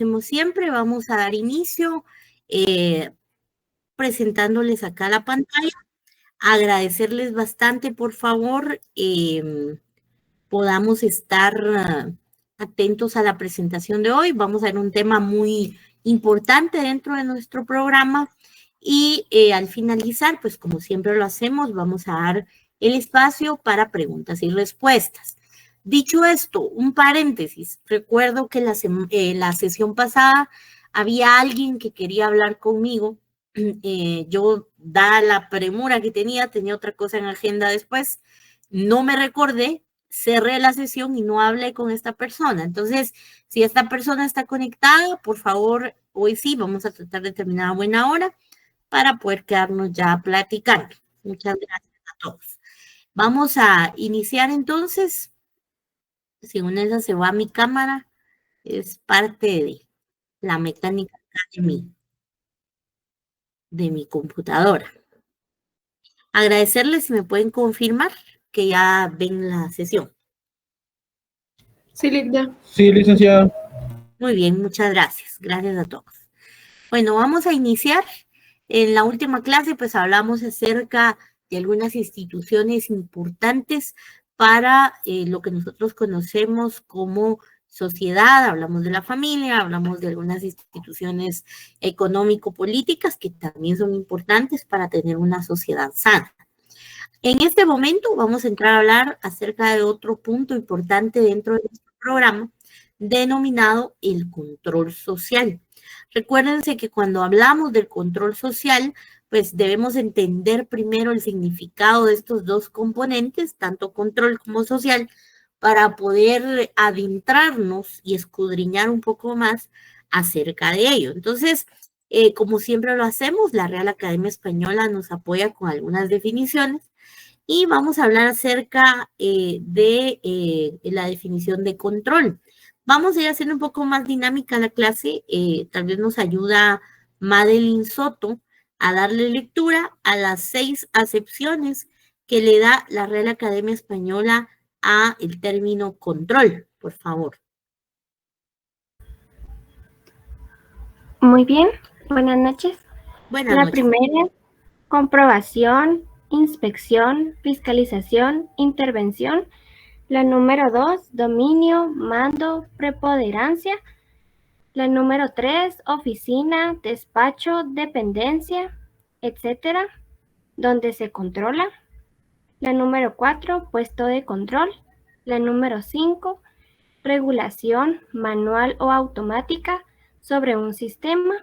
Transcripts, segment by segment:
Como siempre, vamos a dar inicio presentándoles acá la pantalla. Agradecerles bastante, por favor, podamos estar atentos a la presentación de hoy. Vamos a ver un tema muy importante dentro de nuestro programa y al finalizar, pues como siempre lo hacemos, vamos a dar el espacio para preguntas y respuestas. Dicho esto, un paréntesis. Recuerdo que la sesión pasada había alguien que quería hablar conmigo. Yo, dada la premura que tenía otra cosa en agenda después, no me recordé, cerré la sesión y no hablé con esta persona. Entonces, si esta persona está conectada, por favor, hoy sí, vamos a tratar de terminar a buena hora para poder quedarnos ya platicando. Muchas gracias a todos. Vamos a iniciar entonces. Según esa se va mi cámara, es parte de la mecánica de mi computadora. Agradecerles si me pueden confirmar que ya ven la sesión. Sí, Linda. Sí, licenciada. Muy bien, muchas gracias. Gracias a todos. Bueno, vamos a iniciar. En la última clase, pues hablamos acerca de algunas instituciones importantes para lo que nosotros conocemos como sociedad. Hablamos de la familia, hablamos de algunas instituciones económico-políticas que también son importantes para tener una sociedad sana. En este momento vamos a entrar a hablar acerca de otro punto importante dentro de nuestro programa, denominado el control social. Recuérdense que cuando hablamos del control social, pues debemos entender primero el significado de estos dos componentes, tanto control como social, para poder adentrarnos y escudriñar un poco más acerca de ello. Entonces, como siempre lo hacemos, la Real Academia Española nos apoya con algunas definiciones y vamos a hablar acerca de la definición de control. Vamos a ir haciendo un poco más dinámica la clase, tal vez nos ayuda Madeline Soto a darle lectura a las 6 acepciones que le da la Real Academia Española a el término control, por favor. Muy bien, buenas noches. Buenas La noches. primera, comprobación, inspección, fiscalización, intervención. La número 2, dominio, mando, preponderancia. La número 3, oficina, despacho, dependencia, etcétera, donde se controla. La número 4, puesto de control. La número 5, regulación manual o automática sobre un sistema.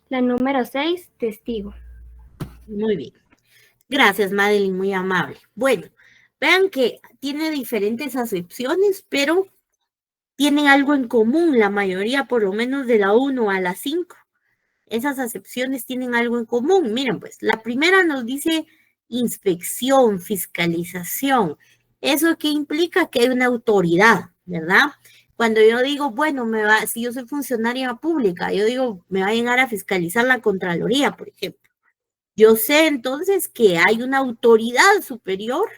La número 6, testigo. Muy bien. Gracias, Madeline, muy amable. Bueno, vean que tiene diferentes acepciones, pero tienen algo en común, la mayoría, por lo menos de la 1 a la 5. Esas acepciones tienen algo en común. Miren, pues, la primera nos dice inspección, fiscalización. ¿Eso qué implica? Que hay una autoridad, ¿verdad? Cuando yo digo, bueno, si yo soy funcionaria pública, yo digo, me va a llegar a fiscalizar la Contraloría, por ejemplo. Yo sé entonces que hay una autoridad superior,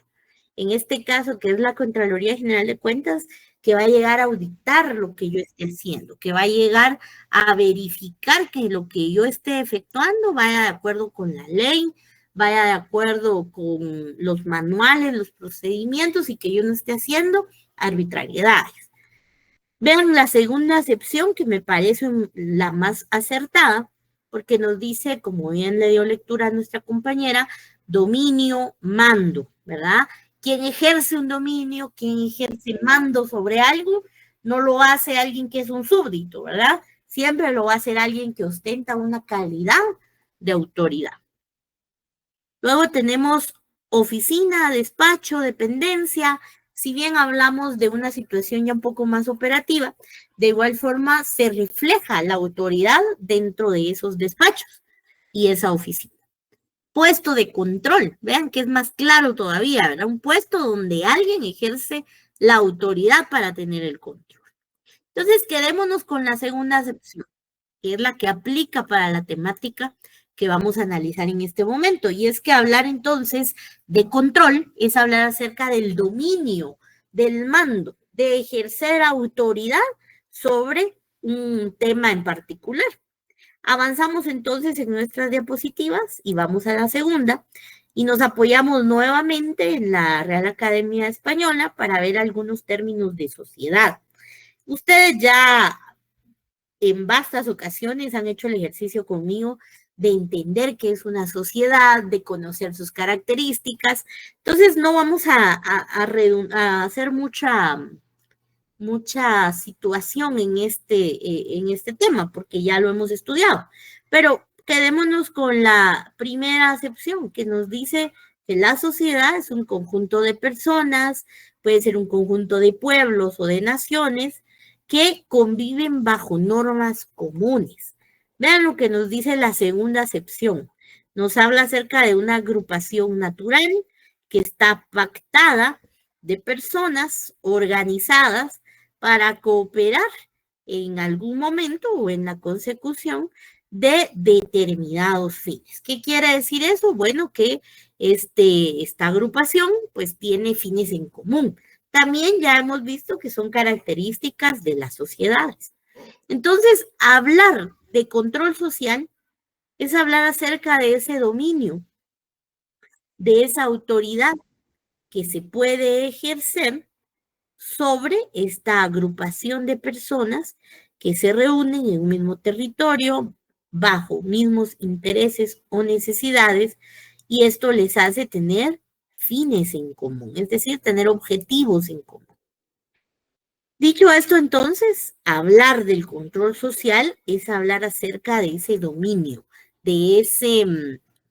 en este caso que es la Contraloría General de Cuentas, que va a llegar a auditar lo que yo esté haciendo, que va a llegar a verificar que lo que yo esté efectuando vaya de acuerdo con la ley, vaya de acuerdo con los manuales, los procedimientos y que yo no esté haciendo arbitrariedades. Vean la segunda acepción que me parece la más acertada, porque nos dice, como bien le dio lectura a nuestra compañera, dominio, mando, ¿verdad? Quien ejerce un dominio, quien ejerce mando sobre algo, no lo hace alguien que es un súbdito, ¿verdad? Siempre lo va a hacer alguien que ostenta una calidad de autoridad. Luego tenemos oficina, despacho, dependencia. Si bien hablamos de una situación ya un poco más operativa, de igual forma se refleja la autoridad dentro de esos despachos y esa oficina. Puesto de control, vean que es más claro todavía, ¿verdad? Un puesto donde alguien ejerce la autoridad para tener el control. Entonces, quedémonos con la segunda acepción, que es la que aplica para la temática que vamos a analizar en este momento. Y es que hablar entonces de control es hablar acerca del dominio, del mando, de ejercer autoridad sobre un tema en particular. Avanzamos entonces en nuestras diapositivas y vamos a la segunda y nos apoyamos nuevamente en la Real Academia Española para ver algunos términos de sociedad. Ustedes ya en vastas ocasiones han hecho el ejercicio conmigo de entender qué es una sociedad, de conocer sus características. Entonces no vamos a hacer mucha situación en este tema, porque ya lo hemos estudiado. Pero quedémonos con la primera acepción que nos dice que la sociedad es un conjunto de personas, puede ser un conjunto de pueblos o de naciones que conviven bajo normas comunes. Vean lo que nos dice la segunda acepción. Nos habla acerca de una agrupación natural que está pactada de personas organizadas para cooperar en algún momento o en la consecución de determinados fines. ¿Qué quiere decir eso? Bueno, que esta agrupación pues tiene fines en común. También ya hemos visto que son características de las sociedades. Entonces, hablar de control social es hablar acerca de ese dominio, de esa autoridad que se puede ejercer sobre esta agrupación de personas que se reúnen en un mismo territorio bajo mismos intereses o necesidades y esto les hace tener fines en común, es decir, tener objetivos en común. Dicho esto, entonces, hablar del control social es hablar acerca de ese dominio, de ese,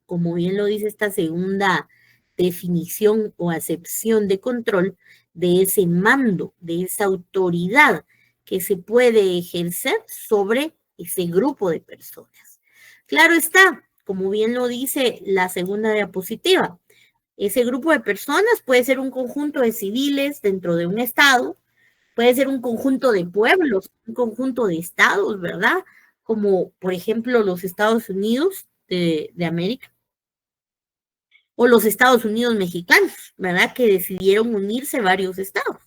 como bien lo dice esta segunda definición o acepción de control, de ese mando, de esa autoridad que se puede ejercer sobre ese grupo de personas. Claro está, como bien lo dice la segunda diapositiva, ese grupo de personas puede ser un conjunto de civiles dentro de un estado, puede ser un conjunto de pueblos, un conjunto de estados, ¿verdad? Como por ejemplo los Estados Unidos de América o los Estados Unidos mexicanos, ¿verdad? Que decidieron unirse varios estados.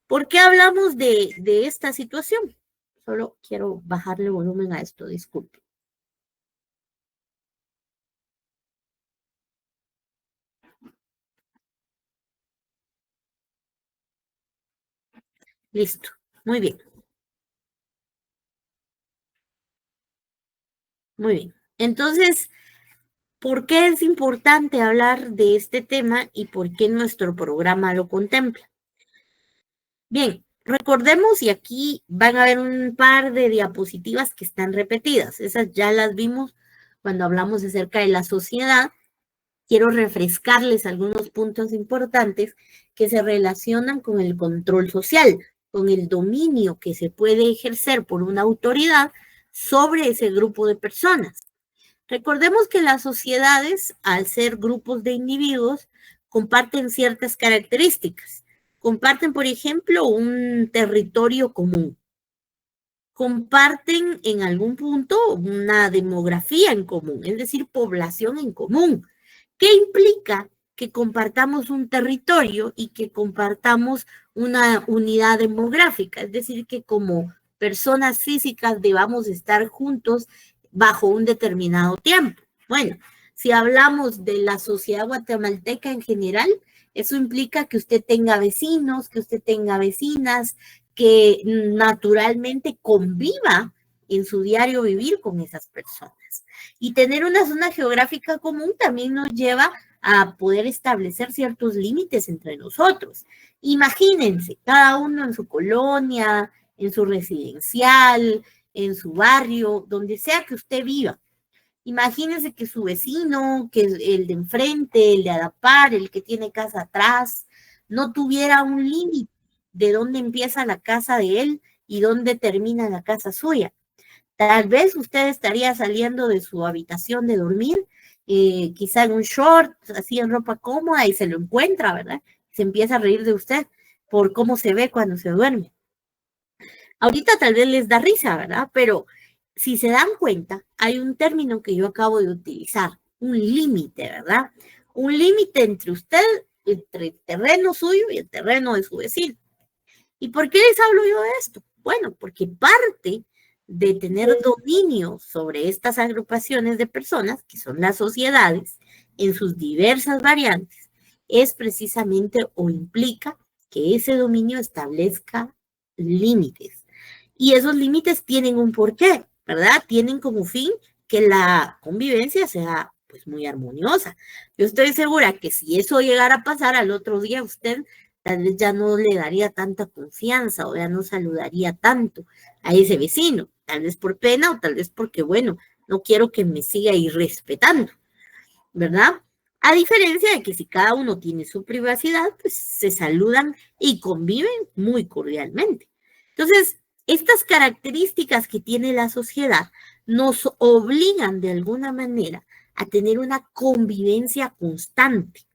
¿Por qué hablamos de esta situación? Solo quiero bajarle volumen a esto, disculpe. Listo, muy bien. Muy bien. Entonces, ¿por qué es importante hablar de este tema y por qué nuestro programa lo contempla? Bien, recordemos, y aquí van a ver un par de diapositivas que están repetidas. Esas ya las vimos cuando hablamos acerca de la sociedad. Quiero refrescarles algunos puntos importantes que se relacionan con el control social, con el dominio que se puede ejercer por una autoridad sobre ese grupo de personas. Recordemos que las sociedades, al ser grupos de individuos, comparten ciertas características. Comparten, por ejemplo, un territorio común. Comparten en algún punto una demografía en común, es decir, población en común. ¿Qué implica que compartamos un territorio y que compartamos una unidad demográfica? Es decir, que como personas físicas debamos estar juntos bajo un determinado tiempo. Bueno, si hablamos de la sociedad guatemalteca en general, eso implica que usted tenga vecinos, que usted tenga vecinas, que naturalmente conviva en su diario vivir con esas personas. Y tener una zona geográfica común también nos lleva a poder establecer ciertos límites entre nosotros. Imagínense, cada uno en su colonia, en su residencial, en su barrio, donde sea que usted viva. Imagínense que su vecino, que el de enfrente, el de a la par, el que tiene casa atrás, no tuviera un límite de dónde empieza la casa de él y dónde termina la casa suya. Tal vez usted estaría saliendo de su habitación de dormir, quizá en un short, así en ropa cómoda, y se lo encuentra, ¿verdad? Se empieza a reír de usted por cómo se ve cuando se duerme. Ahorita tal vez les da risa, ¿verdad? Pero si se dan cuenta, hay un término que yo acabo de utilizar, un límite, ¿verdad? Un límite entre usted, entre el terreno suyo y el terreno de su vecino. ¿Y por qué les hablo yo de esto? Bueno, porque parte de tener dominio sobre estas agrupaciones de personas, que son las sociedades, en sus diversas variantes, es precisamente o implica que ese dominio establezca límites. Y esos límites tienen un porqué, ¿verdad? Tienen como fin que la convivencia sea pues muy armoniosa. Yo estoy segura que si eso llegara a pasar al otro día, usted tal vez ya no le daría tanta confianza o ya no saludaría tanto a ese vecino, tal vez por pena o tal vez porque, bueno, no quiero que me siga irrespetando, ¿verdad? A diferencia de que si cada uno tiene su privacidad, pues se saludan y conviven muy cordialmente. Entonces, estas características que tiene la sociedad nos obligan de alguna manera a tener una convivencia constante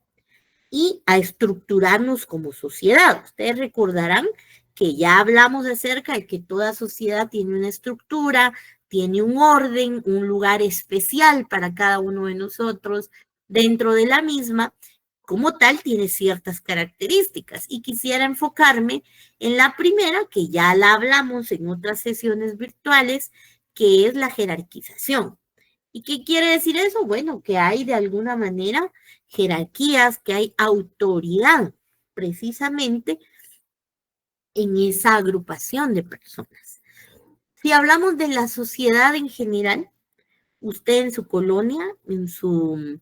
y a estructurarnos como sociedad. Ustedes recordarán que ya hablamos acerca de que toda sociedad tiene una estructura, tiene un orden, un lugar especial para cada uno de nosotros dentro de la misma. Como tal, tiene ciertas características y quisiera enfocarme en la primera, que ya la hablamos en otras sesiones virtuales, que es la jerarquización. ¿Y qué quiere decir eso? Bueno, que hay de alguna manera jerarquías, que hay autoridad precisamente en esa agrupación de personas. Si hablamos de la sociedad en general, usted en su colonia, en su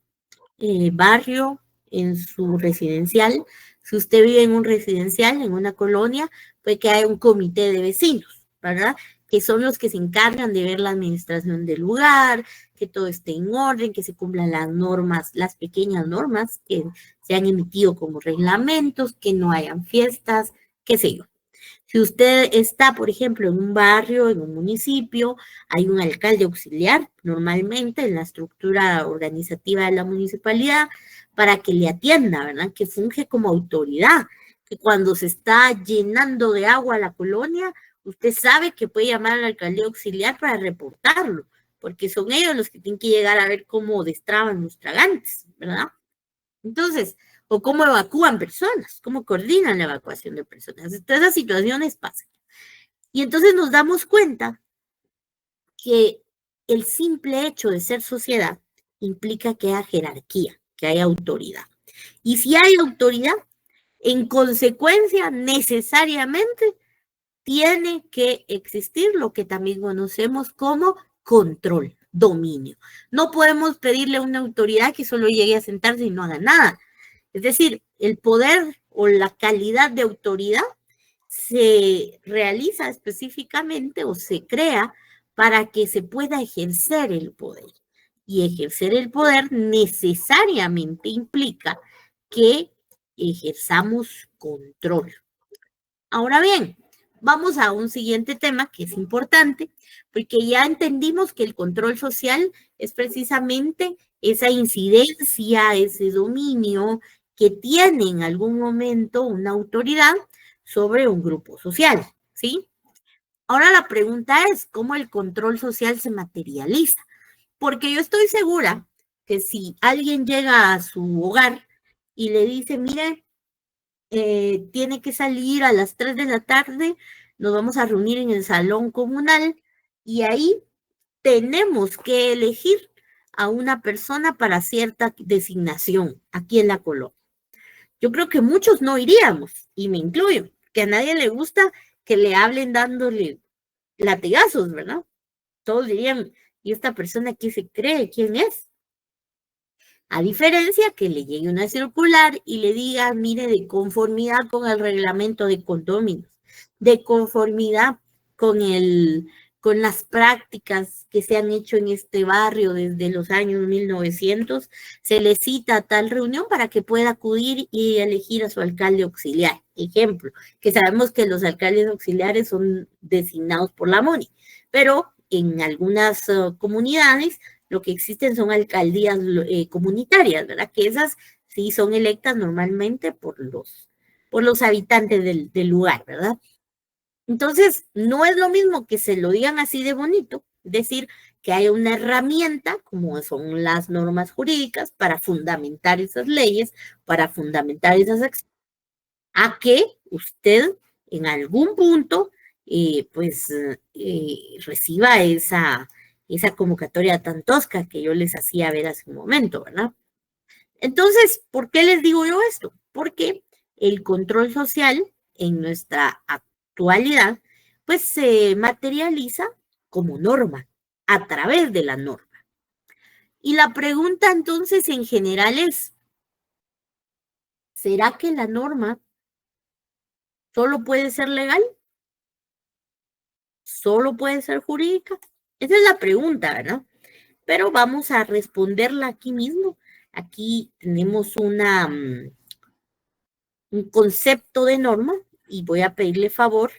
barrio, en su residencial, si usted vive en un residencial, en una colonia, pues que hay un comité de vecinos, ¿verdad? Que son los que se encargan de ver la administración del lugar, que todo esté en orden, que se cumplan las normas, las pequeñas normas que se han emitido como reglamentos, que no hayan fiestas, qué sé yo. Si usted está, por ejemplo, en un barrio, en un municipio, hay un alcalde auxiliar normalmente en la estructura organizativa de la municipalidad para que le atienda, ¿verdad? Que funge como autoridad, que cuando se está llenando de agua la colonia, usted sabe que puede llamar al alcalde auxiliar para reportarlo, porque son ellos los que tienen que llegar a ver cómo destraban los tragantes, ¿verdad? Entonces, o cómo evacúan personas, cómo coordinan la evacuación de personas. Todas esas situaciones pasan. Y entonces nos damos cuenta que el simple hecho de ser sociedad implica que haya jerarquía, que haya autoridad. Y si hay autoridad, en consecuencia, necesariamente tiene que existir lo que también conocemos como control, dominio. No podemos pedirle a una autoridad que solo llegue a sentarse y no haga nada. Es decir, el poder o la calidad de autoridad se realiza específicamente o se crea para que se pueda ejercer el poder. Y ejercer el poder necesariamente implica que ejerzamos control. Ahora bien, vamos a un siguiente tema que es importante, porque ya entendimos que el control social es precisamente esa incidencia, ese dominio que tiene en algún momento una autoridad sobre un grupo social, ¿sí? Ahora la pregunta es, ¿cómo el control social se materializa? Porque yo estoy segura que si alguien llega a su hogar y le dice, mire, tiene que salir a las 3 de la tarde, nos vamos a reunir en el salón comunal y ahí tenemos que elegir a una persona para cierta designación aquí en la colonia. Yo creo que muchos no iríamos, y me incluyo, que a nadie le gusta que le hablen dándole latigazos, ¿verdad? Todos dirían, ¿y esta persona qué se cree? ¿Quién es? A diferencia que le llegue una circular y le diga, mire, de conformidad con el reglamento de condominios, de conformidad con las prácticas que se han hecho en este barrio desde los años 1900, se le cita a tal reunión para que pueda acudir y elegir a su alcalde auxiliar. Ejemplo, que sabemos que los alcaldes auxiliares son designados por la MONI, pero en algunas comunidades lo que existen son alcaldías comunitarias, ¿verdad? Que esas sí son electas normalmente por los habitantes del lugar, ¿verdad? Entonces, no es lo mismo que se lo digan así de bonito, es decir, que haya una herramienta, como son las normas jurídicas, para fundamentar esas leyes, para fundamentar esas acciones, a que usted en algún punto reciba esa convocatoria tan tosca que yo les hacía ver hace un momento, ¿verdad? Entonces, ¿por qué les digo yo esto? Porque el control social en nuestra actualidad, pues se materializa como norma, a través de la norma. Y la pregunta entonces en general es, ¿será que la norma solo puede ser legal? ¿Solo puede ser jurídica? Esa es la pregunta, ¿verdad? Pero vamos a responderla aquí mismo. Aquí tenemos un concepto de norma y voy a pedirle favor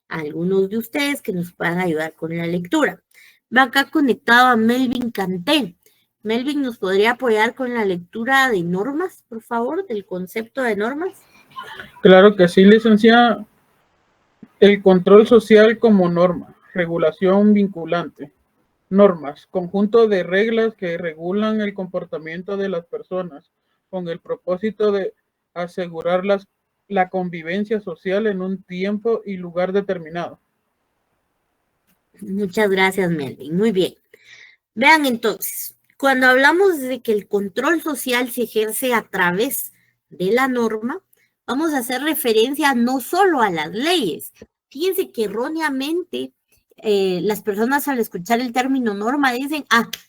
a algunos de ustedes que nos puedan ayudar con la lectura. Va acá conectado a Melvin Canté. Melvin, ¿nos podría apoyar con la lectura de normas, por favor, del concepto de normas? Claro que sí, licenciada. El control social como norma, regulación vinculante. Normas, conjunto de reglas que regulan el comportamiento de las personas con el propósito de asegurar la convivencia social en un tiempo y lugar determinado. Muchas gracias, Melvin. Muy bien. Vean entonces, cuando hablamos de que el control social se ejerce a través de la norma, vamos a hacer referencia no solo a las leyes. Fíjense que erróneamente las personas al escuchar el término norma dicen,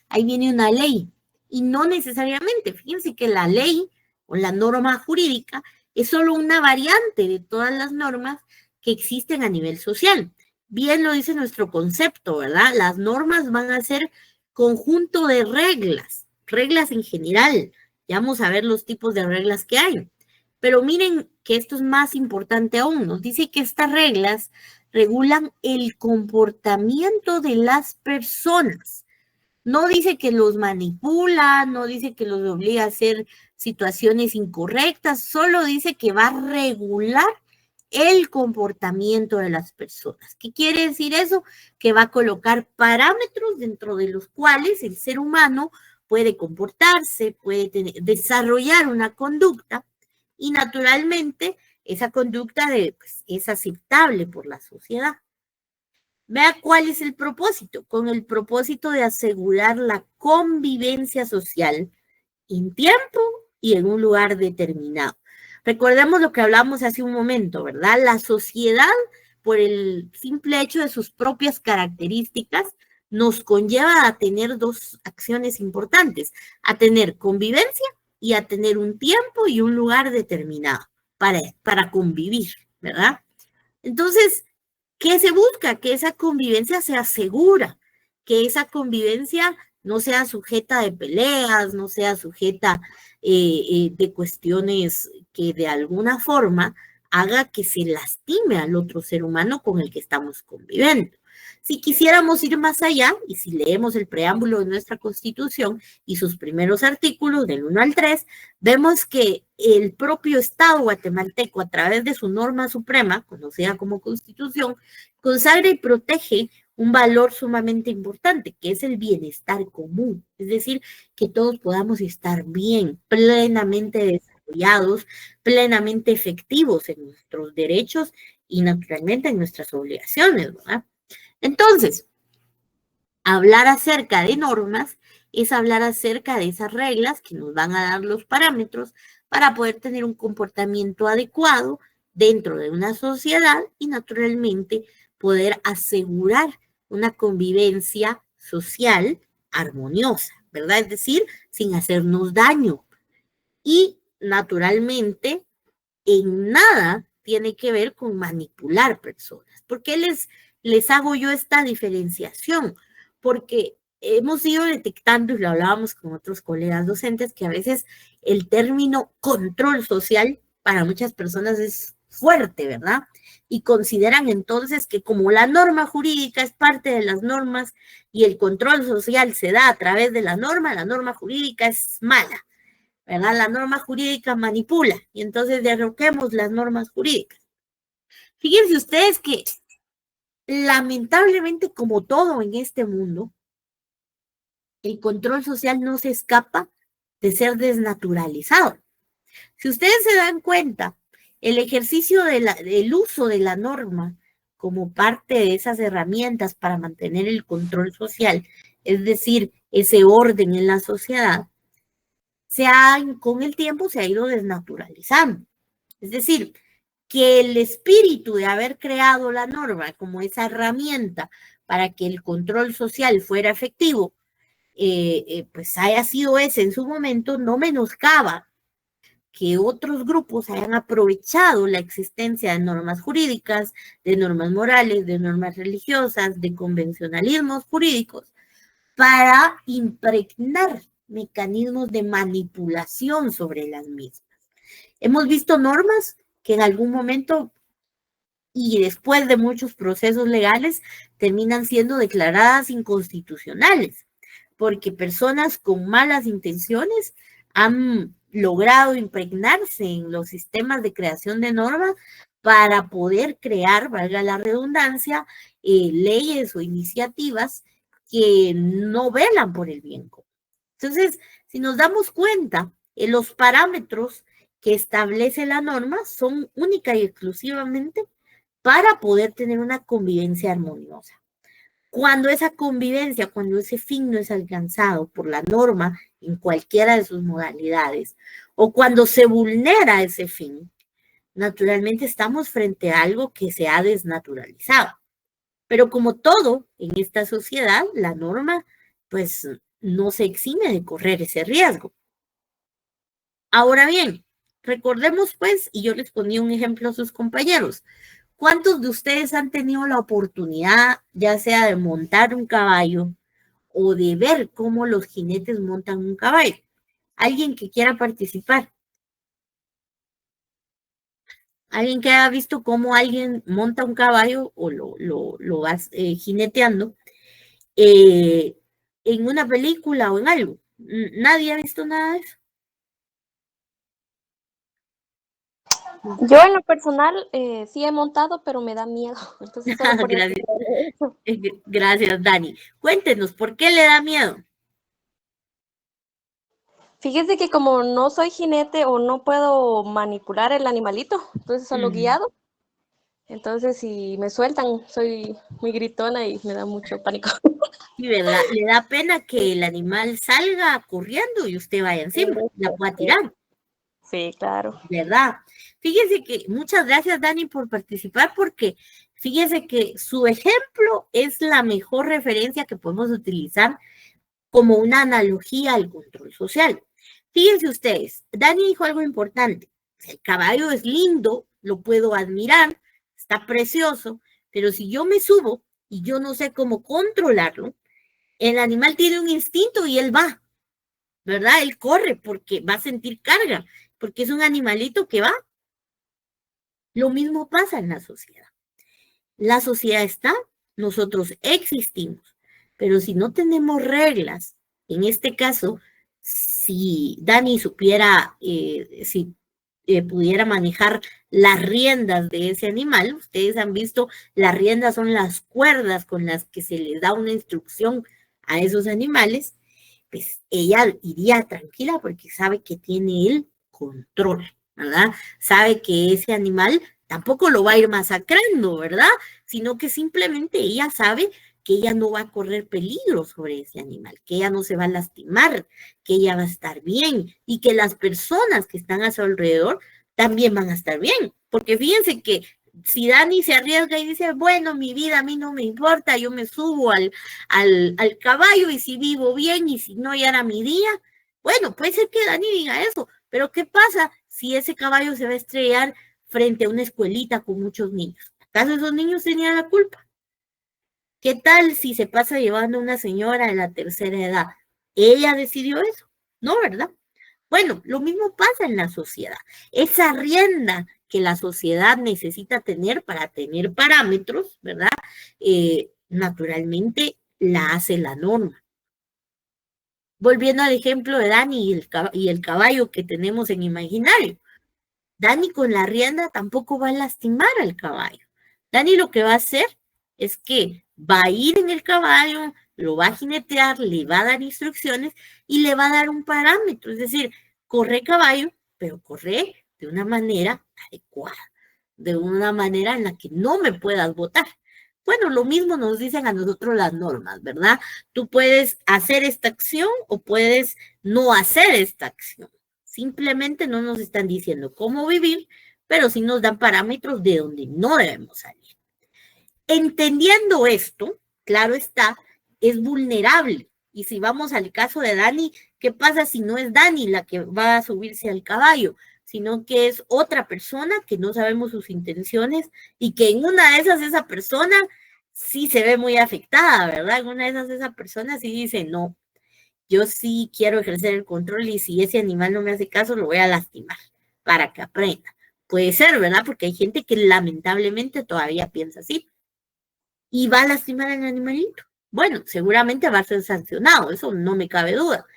ahí viene una ley. Y no necesariamente. Fíjense que la ley o la norma jurídica es solo una variante de todas las normas que existen a nivel social. Bien lo dice nuestro concepto, ¿verdad? Las normas van a ser conjunto de reglas, reglas en general. Ya vamos a ver los tipos de reglas que hay. Pero miren que esto es más importante aún. Nos dice que estas reglas regulan el comportamiento de las personas. No dice que los manipula, no dice que los obliga a hacer situaciones incorrectas, solo dice que va a regular el comportamiento de las personas. ¿Qué quiere decir eso? Que va a colocar parámetros dentro de los cuales el ser humano puede comportarse, puede desarrollar una conducta y naturalmente esa conducta es aceptable por la sociedad. Vea cuál es el propósito, con el propósito de asegurar la convivencia social en tiempo y en un lugar determinado. Recordemos lo que hablamos hace un momento, ¿verdad? La sociedad, por el simple hecho de sus propias características, nos conlleva a tener dos acciones importantes, a tener convivencia y a tener un tiempo y un lugar determinado para convivir, ¿verdad? Entonces, ¿qué se busca? Que esa convivencia sea segura, que esa convivencia no sea sujeta de peleas, no sea sujeta de cuestiones que de alguna forma haga que se lastime al otro ser humano con el que estamos conviviendo. Si quisiéramos ir más allá, y si leemos el preámbulo de nuestra Constitución y sus primeros artículos, del 1 al 3, vemos que el propio Estado guatemalteco, a través de su norma suprema, conocida como Constitución, consagra y protege un valor sumamente importante, que es el bienestar común. Es decir, que todos podamos estar bien, plenamente desarrollados, plenamente efectivos en nuestros derechos y naturalmente en nuestras obligaciones, ¿verdad? Entonces, hablar acerca de normas es hablar acerca de esas reglas que nos van a dar los parámetros para poder tener un comportamiento adecuado dentro de una sociedad y naturalmente poder asegurar una convivencia social armoniosa, ¿verdad? Es decir, sin hacernos daño. Y naturalmente, en nada tiene que ver con manipular personas. ¿Por qué les hago yo esta diferenciación? Porque hemos ido detectando, y lo hablábamos con otros colegas docentes, que a veces el término control social para muchas personas es fuerte, ¿verdad? Y consideran entonces que como la norma jurídica es parte de las normas y el control social se da a través de la norma jurídica es mala, ¿verdad? La norma jurídica manipula y entonces derroquemos las normas jurídicas. Fíjense ustedes que lamentablemente, como todo en este mundo, el control social no se escapa de ser desnaturalizado. Si ustedes se dan cuenta, el ejercicio del uso de la norma como parte de esas herramientas para mantener el control social, es decir, ese orden en la sociedad, con el tiempo se ha ido desnaturalizando. Es decir, que el espíritu de haber creado la norma como esa herramienta para que el control social fuera efectivo, pues haya sido ese en su momento, no menoscaba que otros grupos hayan aprovechado la existencia de normas jurídicas, de normas morales, de normas religiosas, de convencionalismos jurídicos, para impregnar mecanismos de manipulación sobre las mismas. Hemos visto normas que en algún momento y después de muchos procesos legales terminan siendo declaradas inconstitucionales, porque personas con malas intenciones han logrado impregnarse en los sistemas de creación de normas para poder crear, valga la redundancia, leyes o iniciativas que no velan por el bien común. Entonces, si nos damos cuenta, los parámetros que establece la norma son única y exclusivamente para poder tener una convivencia armoniosa. Cuando esa convivencia, cuando ese fin no es alcanzado por la norma en cualquiera de sus modalidades, o cuando se vulnera ese fin, naturalmente estamos frente a algo que se ha desnaturalizado. Pero como todo en esta sociedad, la norma pues no se exime de correr ese riesgo. Ahora bien, recordemos pues, y yo les ponía un ejemplo a sus compañeros, ¿cuántos de ustedes han tenido la oportunidad, ya sea de montar un caballo o de ver cómo los jinetes montan un caballo? ¿Alguien que quiera participar? ¿Alguien que haya visto cómo alguien monta un caballo o lo va jineteando en una película o en algo? ¿Nadie ha visto nada de eso? Yo en lo personal sí he montado, pero me da miedo. Entonces solo por Gracias. Gracias, Dani. Cuéntenos, ¿por qué le da miedo? Fíjese que como no soy jinete o no puedo manipular el animalito, entonces solo guiado. Entonces si me sueltan, soy muy gritona y me da mucho pánico. Sí, ¿verdad? Le da pena que el animal salga corriendo y usted vaya encima, la pueda tirar. Sí, claro. ¿Verdad? Fíjese que, muchas gracias, Dani, por participar, porque fíjese que su ejemplo es la mejor referencia que podemos utilizar como una analogía al control social. Fíjense ustedes, Dani dijo algo importante. El caballo es lindo, lo puedo admirar, está precioso, pero si yo me subo y yo no sé cómo controlarlo, el animal tiene un instinto y él va, ¿verdad? Él corre porque va a sentir carga, porque es un animalito que va. Lo mismo pasa en la sociedad. La sociedad está, nosotros existimos, pero si no tenemos reglas, en este caso, si Dani supiera, si pudiera manejar las riendas de ese animal, ustedes han visto, las riendas son las cuerdas con las que se les da una instrucción a esos animales, pues ella iría tranquila porque sabe que tiene el control, ¿verdad? Sabe que ese animal tampoco lo va a ir masacrando, ¿verdad? Sino que simplemente ella sabe que ella no va a correr peligro sobre ese animal, que ella no se va a lastimar, que ella va a estar bien y que las personas que están a su alrededor también van a estar bien. Porque fíjense que si Dani se arriesga y dice, bueno, mi vida a mí no me importa, yo me subo al caballo y si vivo bien y si no, ya era mi día, bueno, puede ser que Dani diga eso, pero ¿qué pasa si ese caballo se va a estrellar frente a una escuelita con muchos niños? ¿Acaso esos niños tenían la culpa? ¿Qué tal si se pasa llevando a una señora de la tercera edad? ¿Ella decidió eso? No, ¿verdad? Bueno, lo mismo pasa en la sociedad. Esa rienda que la sociedad necesita tener para tener parámetros, ¿verdad? Naturalmente la hace la norma. Volviendo al ejemplo de Dani y el caballo que tenemos en imaginario. Dani con la rienda tampoco va a lastimar al caballo. Dani lo que va a hacer es que va a ir en el caballo, lo va a jinetear, le va a dar instrucciones y le va a dar un parámetro. Es decir, corre caballo, pero corre de una manera adecuada. de una manera en la que no me puedas votar. Bueno, lo mismo nos dicen a nosotros las normas, ¿verdad? Tú puedes hacer esta acción o puedes no hacer esta acción. Simplemente no nos están diciendo cómo vivir, pero sí nos dan parámetros de donde no debemos salir. Entendiendo esto, claro está, es vulnerable. Y si vamos al caso de Dani, ¿qué pasa si no es Dani la que va a subirse al caballo? Sino que es otra persona que no sabemos sus intenciones y que en una de esas esa persona sí se ve muy afectada, ¿verdad? En una de esas esa persona sí dice, no, yo sí quiero ejercer el control y si ese animal no me hace caso lo voy a lastimar para que aprenda. Puede ser, ¿verdad? Porque hay gente que lamentablemente todavía piensa así y va a lastimar al animalito. Bueno, seguramente va a ser sancionado, eso no me cabe duda.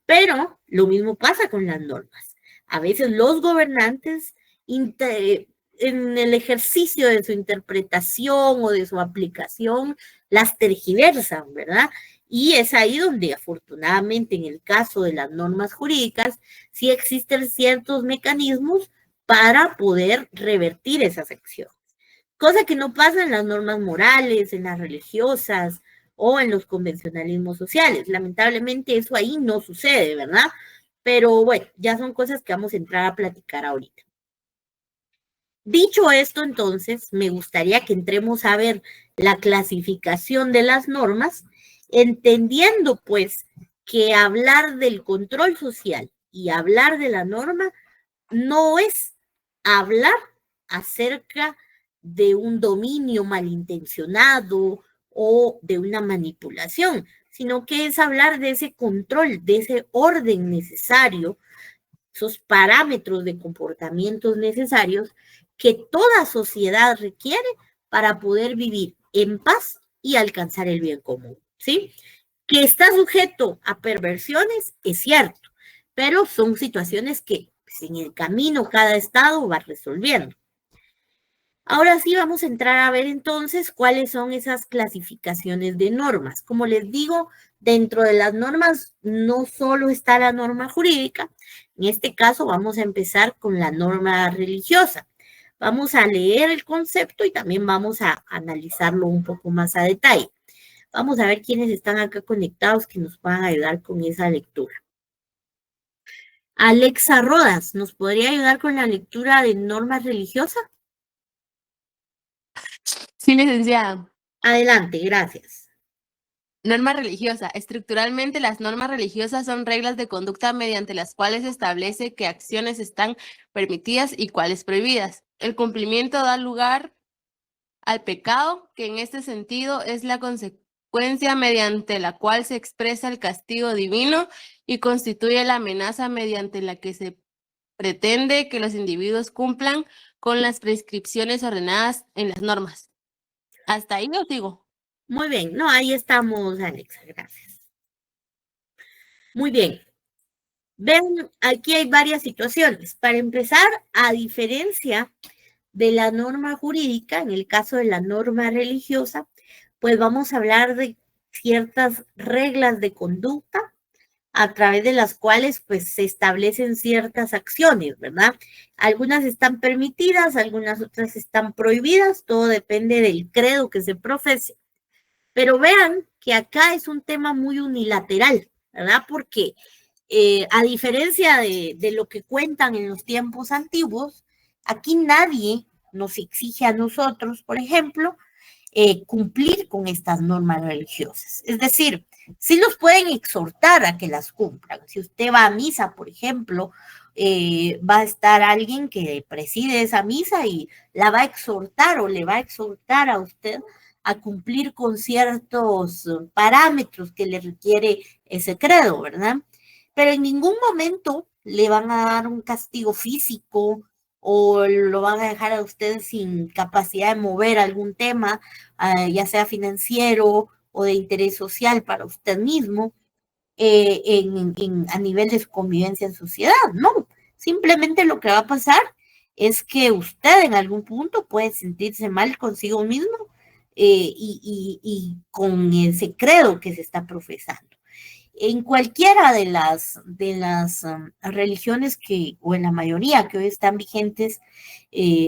Pero lo mismo pasa con las normas. A veces los gobernantes, en el ejercicio de su interpretación o de su aplicación, las tergiversan, ¿verdad? Y es ahí donde, afortunadamente, en el caso de las normas jurídicas, sí existen ciertos mecanismos para poder revertir esas acciones. Cosa que no pasa en las normas morales, en las religiosas o en los convencionalismos sociales. Lamentablemente eso ahí no sucede, ¿verdad? Pero bueno, ya son cosas que vamos a entrar a platicar ahorita. Dicho esto, entonces, me gustaría que entremos a ver la clasificación de las normas, entendiendo pues que hablar del control social y hablar de la norma no es hablar acerca de un dominio malintencionado o de una manipulación, sino que es hablar de ese control, de ese orden necesario, esos parámetros de comportamientos necesarios que toda sociedad requiere para poder vivir en paz y alcanzar el bien común, ¿sí? Que está sujeto a perversiones, es cierto, pero son situaciones que pues, en el camino cada estado va resolviendo. Ahora sí vamos a entrar a ver entonces cuáles son esas clasificaciones de normas. Como les digo, dentro de las normas no solo está la norma jurídica, en este caso vamos a empezar con la norma religiosa. Vamos a leer el concepto y también vamos a analizarlo un poco más a detalle. Vamos a ver quiénes están acá conectados que nos puedan ayudar con esa lectura. Alexa Rodas, ¿nos podría ayudar con la lectura de norma religiosa? Sí, licenciada. Adelante, gracias. Norma religiosa. Estructuralmente, las normas religiosas son reglas de conducta mediante las cuales se establece qué acciones están permitidas y cuáles prohibidas. El cumplimiento da lugar al pecado, que en este sentido es la consecuencia mediante la cual se expresa el castigo divino y constituye la amenaza mediante la que se pretende que los individuos cumplan con las prescripciones ordenadas en las normas. ¿Hasta ahí os digo? Muy bien, no, ahí estamos, Alexa, gracias. Muy bien. Ven, aquí hay varias situaciones. Para empezar, a diferencia de la norma jurídica, en el caso de la norma religiosa, pues vamos a hablar de ciertas reglas de conducta a través de las cuales pues se establecen ciertas acciones, ¿verdad? Algunas están permitidas, algunas otras están prohibidas, todo depende del credo que se profese. Pero vean que acá es un tema muy unilateral, ¿verdad? Porque a diferencia de lo que cuentan en los tiempos antiguos, aquí nadie nos exige a nosotros, por ejemplo, cumplir con estas normas religiosas. Es decir, sí los pueden exhortar a que las cumplan. Si usted va a misa, por ejemplo, va a estar alguien que preside esa misa y la va a exhortar o le va a exhortar a usted a cumplir con ciertos parámetros que le requiere ese credo, ¿verdad? Pero en ningún momento le van a dar un castigo físico o lo van a dejar a usted sin capacidad de mover algún tema, ya sea financiero o de interés social para usted mismo, a nivel de su convivencia en sociedad. No, simplemente lo que va a pasar es que usted en algún punto puede sentirse mal consigo mismo y con ese credo que se está profesando. En cualquiera de las religiones o en la mayoría que hoy están vigentes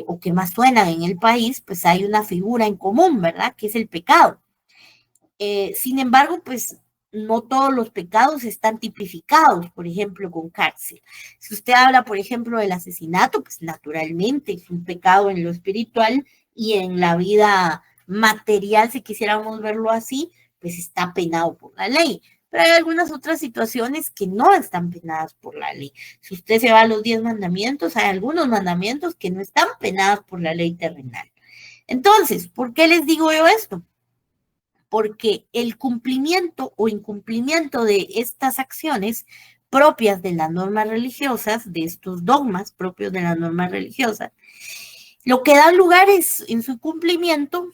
o que más suenan en el país, pues hay una figura en común, ¿verdad? Que es el pecado. Sin embargo, pues no todos los pecados están tipificados, por ejemplo, con cárcel. Si usted habla, por ejemplo, del asesinato, pues naturalmente es un pecado en lo espiritual y en la vida material, si quisiéramos verlo así, pues está penado por la ley. Pero hay algunas otras situaciones que no están penadas por la ley. Si usted se va a los 10 mandamientos, hay algunos mandamientos que no están penados por la ley terrenal. Entonces, ¿por qué les digo yo esto? Porque el cumplimiento o incumplimiento de estas acciones propias de las normas religiosas, de estos dogmas propios de las normas religiosas, lo que da lugar es, en su cumplimiento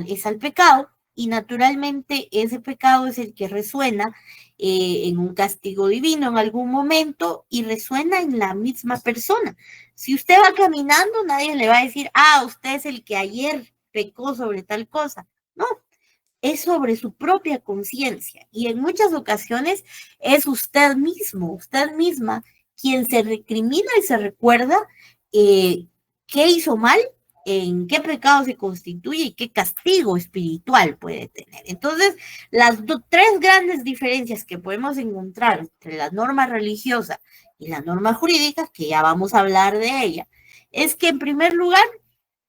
es al pecado, y naturalmente ese pecado es el que resuena en un castigo divino en algún momento y resuena en la misma persona. Si usted va caminando, nadie le va a decir, usted es el que ayer pecó sobre tal cosa. No, es sobre su propia conciencia, y en muchas ocasiones es usted mismo, usted misma, quien se recrimina y se recuerda qué hizo mal, en qué pecado se constituye y qué castigo espiritual puede tener. Entonces, las tres grandes diferencias que podemos encontrar entre la norma religiosa y la norma jurídica, que ya vamos a hablar de ella, es que en primer lugar,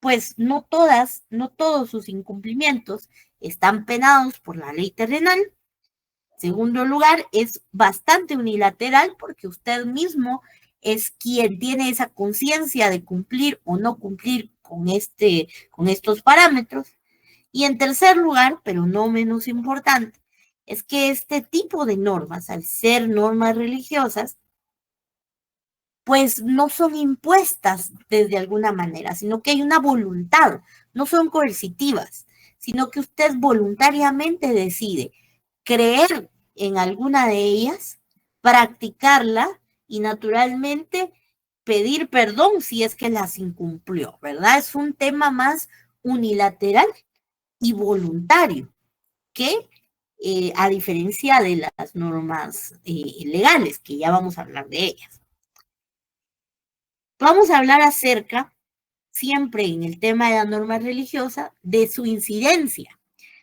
pues no todos sus incumplimientos están penados por la ley terrenal. Segundo lugar, es bastante unilateral porque usted mismo es quien tiene esa conciencia de cumplir o no cumplir con estos parámetros. Y en tercer lugar, pero no menos importante, es que este tipo de normas, al ser normas religiosas, pues no son impuestas desde alguna manera, sino que hay una voluntad, no son coercitivas, sino que usted voluntariamente decide creer en alguna de ellas, practicarla y naturalmente pedir perdón si es que las incumplió, ¿verdad? Es un tema más unilateral y voluntario que a diferencia de las normas legales, que ya vamos a hablar de ellas. Vamos a hablar acerca, siempre en el tema de la norma religiosa, de su incidencia.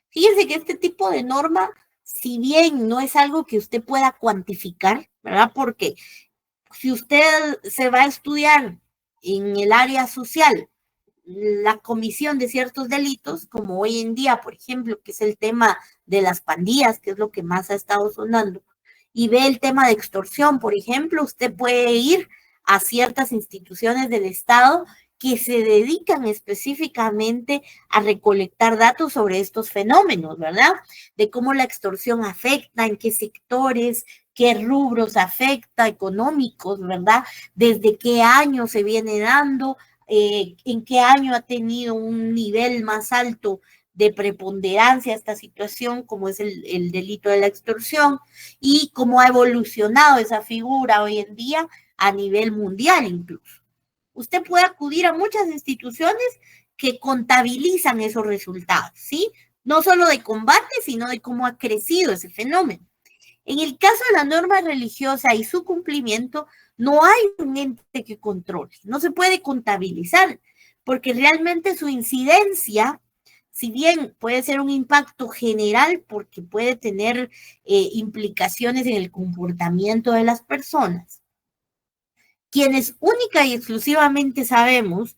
Fíjense que este tipo de norma, si bien no es algo que usted pueda cuantificar, ¿verdad? Porque si usted se va a estudiar en el área social la comisión de ciertos delitos, como hoy en día, por ejemplo, que es el tema de las pandillas, que es lo que más ha estado sonando, y ve el tema de extorsión, por ejemplo, usted puede ir a ciertas instituciones del Estado que se dedican específicamente a recolectar datos sobre estos fenómenos, ¿verdad? De cómo la extorsión afecta, en qué sectores, qué rubros afecta, económicos, ¿verdad? Desde qué año se viene dando, en qué año ha tenido un nivel más alto de preponderancia esta situación, como es el delito de la extorsión, y cómo ha evolucionado esa figura hoy en día a nivel mundial incluso. Usted puede acudir a muchas instituciones que contabilizan esos resultados, ¿sí? No solo de combate, sino de cómo ha crecido ese fenómeno. En el caso de la norma religiosa y su cumplimiento, no hay un ente que controle, no se puede contabilizar, porque realmente su incidencia, si bien puede ser un impacto general, porque puede tener implicaciones en el comportamiento de las personas, quienes única y exclusivamente sabemos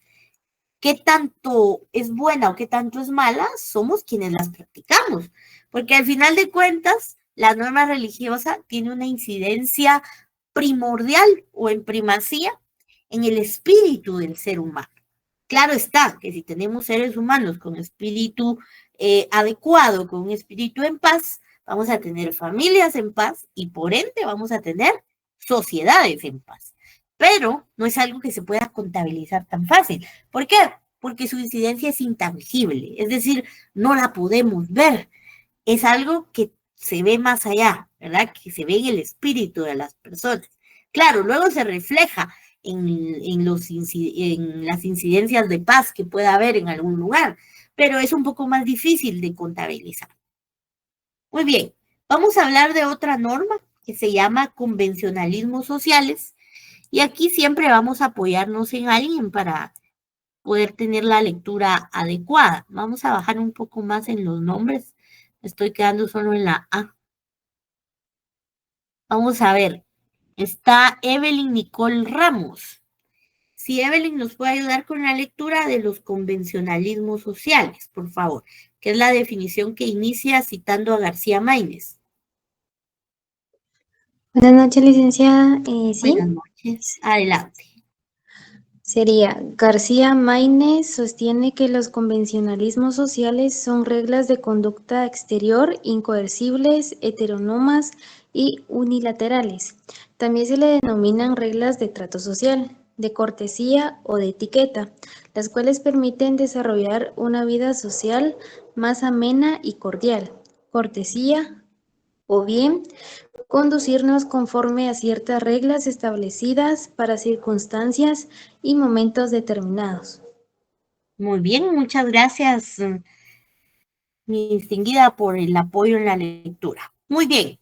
qué tanto es buena o qué tanto es mala, somos quienes las practicamos, porque al final de cuentas, la norma religiosa tiene una incidencia primordial o en primacía en el espíritu del ser humano. Claro está que si tenemos seres humanos con espíritu adecuado, con un espíritu en paz, vamos a tener familias en paz y por ende vamos a tener sociedades en paz. Pero no es algo que se pueda contabilizar tan fácil. ¿Por qué? Porque su incidencia es intangible, es decir, no la podemos ver. Es algo que se ve más allá, ¿verdad? Que se ve en el espíritu de las personas. Claro, luego se refleja en las incidencias de paz que pueda haber en algún lugar, pero es un poco más difícil de contabilizar. Muy bien, Vamos a hablar de otra norma que se llama convencionalismos sociales, y aquí siempre vamos a apoyarnos en alguien para poder tener la lectura adecuada. Vamos a bajar un poco más en los nombres. Estoy quedando solo en la A. Vamos a ver. Está Evelyn Nicole Ramos. Si Evelyn nos puede ayudar con la lectura de los convencionalismos sociales, por favor, que es la definición que inicia citando a García Maínez. Buenas noches, licenciada. Sí, Buenas noches. Adelante. sería García Maínez sostiene que los convencionalismos sociales son reglas de conducta exterior incoercibles, heterónomas y unilaterales. También se le denominan reglas de trato social, de cortesía o de etiqueta, las cuales permiten desarrollar una vida social más amena y cordial. Cortesía o bien conducirnos conforme a ciertas reglas establecidas para circunstancias y momentos determinados. Muy bien, muchas gracias, mi distinguida, por el apoyo en la lectura. Muy bien,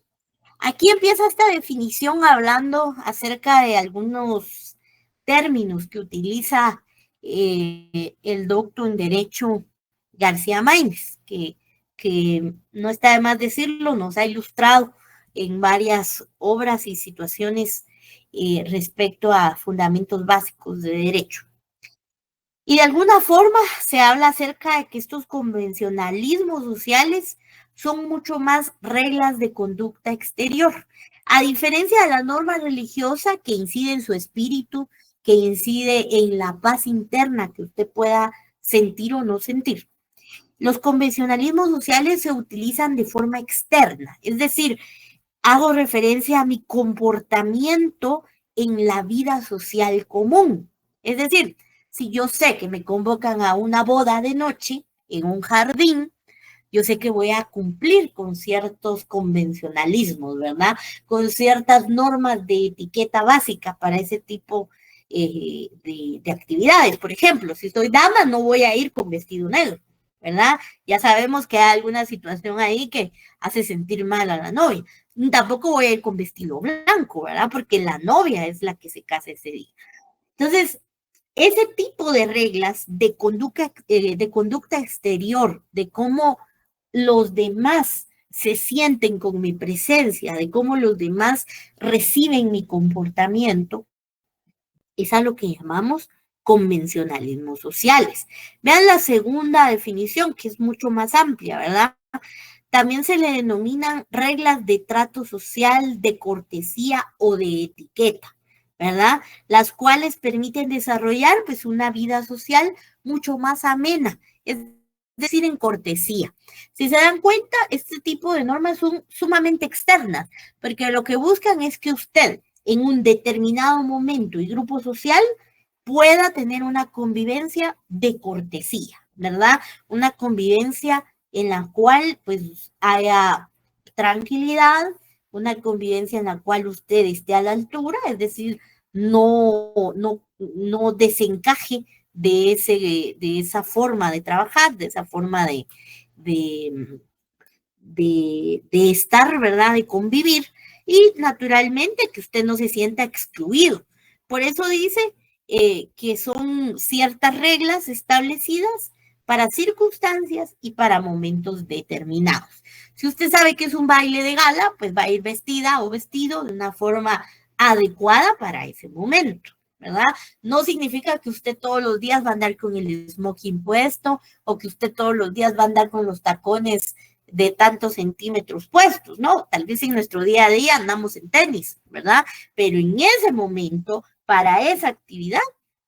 aquí empieza esta definición hablando acerca de algunos términos que utiliza el doctor en Derecho García Maínez, que no está de más decirlo, nos ha ilustrado en varias obras y situaciones respecto a fundamentos básicos de derecho. Y de alguna forma se habla acerca de que estos convencionalismos sociales son mucho más reglas de conducta exterior, a diferencia de la norma religiosa que incide en su espíritu, que incide en la paz interna que usted pueda sentir o no sentir. Los convencionalismos sociales se utilizan de forma externa, es decir, hago referencia a mi comportamiento en la vida social común. Es decir, si yo sé que me convocan a una boda de noche en un jardín, yo sé que voy a cumplir con ciertos convencionalismos, ¿verdad? Con ciertas normas de etiqueta básica para ese tipo de actividades. Por ejemplo, si soy dama, no voy a ir con vestido negro, ¿verdad? Ya sabemos que hay alguna situación ahí que hace sentir mal a la novia. Tampoco voy a ir con vestido blanco, ¿verdad? Porque la novia es la que se casa ese día. Entonces, ese tipo de reglas de conducta exterior, de cómo los demás se sienten con mi presencia, de cómo los demás reciben mi comportamiento, es a lo que llamamos convencionalismos sociales. Vean la segunda definición, que es mucho más amplia, ¿verdad? También se le denominan reglas de trato social, de cortesía o de etiqueta, ¿verdad? Las cuales permiten desarrollar pues una vida social mucho más amena, es decir, en cortesía. Si se dan cuenta, este tipo de normas son sumamente externas, porque lo que buscan es que usted en un determinado momento y grupo social pueda tener una convivencia de cortesía, ¿verdad? Una convivencia en la cual pues haya tranquilidad, una convivencia en la cual usted esté a la altura, es decir, no desencaje de esa forma de trabajar, de esa forma de estar, ¿verdad? De convivir, y naturalmente que usted no se sienta excluido. Por eso dice que son ciertas reglas establecidas para circunstancias y para momentos determinados. Si usted sabe que es un baile de gala, pues va a ir vestida o vestido de una forma adecuada para ese momento, ¿verdad? No significa que usted todos los días va a andar con el smoking puesto o que usted todos los días va a andar con los tacones de tantos centímetros puestos, ¿no? Tal vez en nuestro día a día andamos en tenis, ¿verdad? Pero en ese momento, para esa actividad,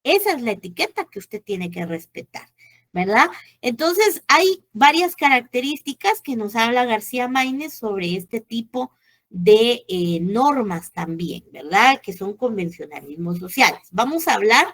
esa es la etiqueta que usted tiene que respetar, ¿verdad? Entonces, hay varias características que nos habla García Maínez sobre este tipo de normas también, ¿verdad? Que son convencionalismos sociales. Vamos a hablar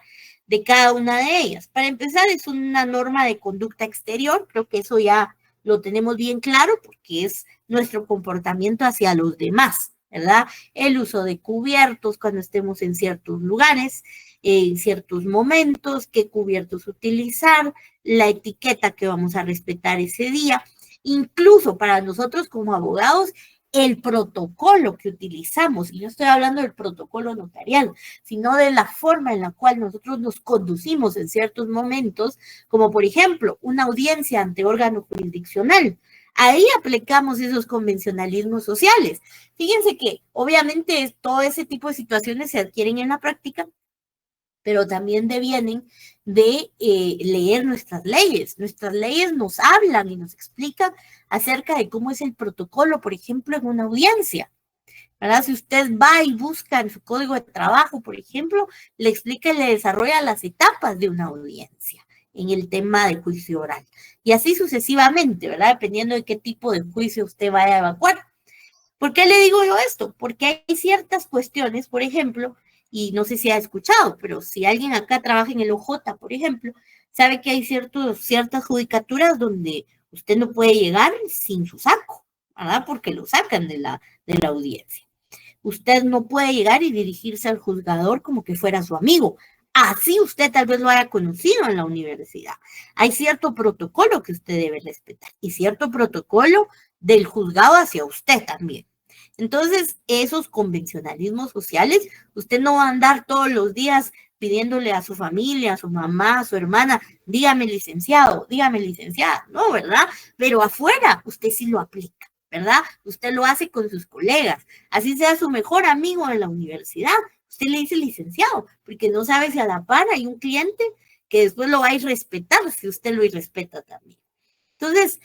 de cada una de ellas. Para empezar, es una norma de conducta exterior, creo que eso ya lo tenemos bien claro porque es nuestro comportamiento hacia los demás, ¿verdad? El uso de cubiertos cuando estemos en ciertos lugares, en ciertos momentos, qué cubiertos utilizar, la etiqueta que vamos a respetar ese día. Incluso para nosotros como abogados el protocolo que utilizamos, y no estoy hablando del protocolo notarial, sino de la forma en la cual nosotros nos conducimos en ciertos momentos, como por ejemplo una audiencia ante órgano jurisdiccional. Ahí aplicamos esos convencionalismos sociales. Fíjense que obviamente todo ese tipo de situaciones se adquieren en la práctica, pero también devienen de leer nuestras leyes. Nuestras leyes nos hablan y nos explican acerca de cómo es el protocolo, por ejemplo, en una audiencia, ¿verdad? Si usted va y busca en su código de trabajo, por ejemplo, le explica y le desarrolla las etapas de una audiencia en el tema de juicio oral. Y así sucesivamente, ¿verdad? Dependiendo de qué tipo de juicio usted vaya a evacuar. ¿Por qué le digo yo esto? Porque hay ciertas cuestiones, por ejemplo, y no sé si ha escuchado, pero si alguien acá trabaja en el OJ, por ejemplo, sabe que hay ciertas judicaturas donde usted no puede llegar sin su saco, ¿verdad? Porque lo sacan de la audiencia. Usted no puede llegar y dirigirse al juzgador como que fuera su amigo. Así usted tal vez lo haya conocido en la universidad. Hay cierto protocolo que usted debe respetar y cierto protocolo del juzgado hacia usted también. Entonces, esos convencionalismos sociales, usted no va a andar todos los días pidiéndole a su familia, a su mamá, a su hermana, dígame licenciado, dígame licenciada, no, ¿verdad? Pero afuera usted sí lo aplica, ¿verdad? Usted lo hace con sus colegas, así sea su mejor amigo en la universidad, usted le dice licenciado, porque no sabe si a la par hay un cliente que después lo va a irrespetar si usted lo irrespeta también. Entonces,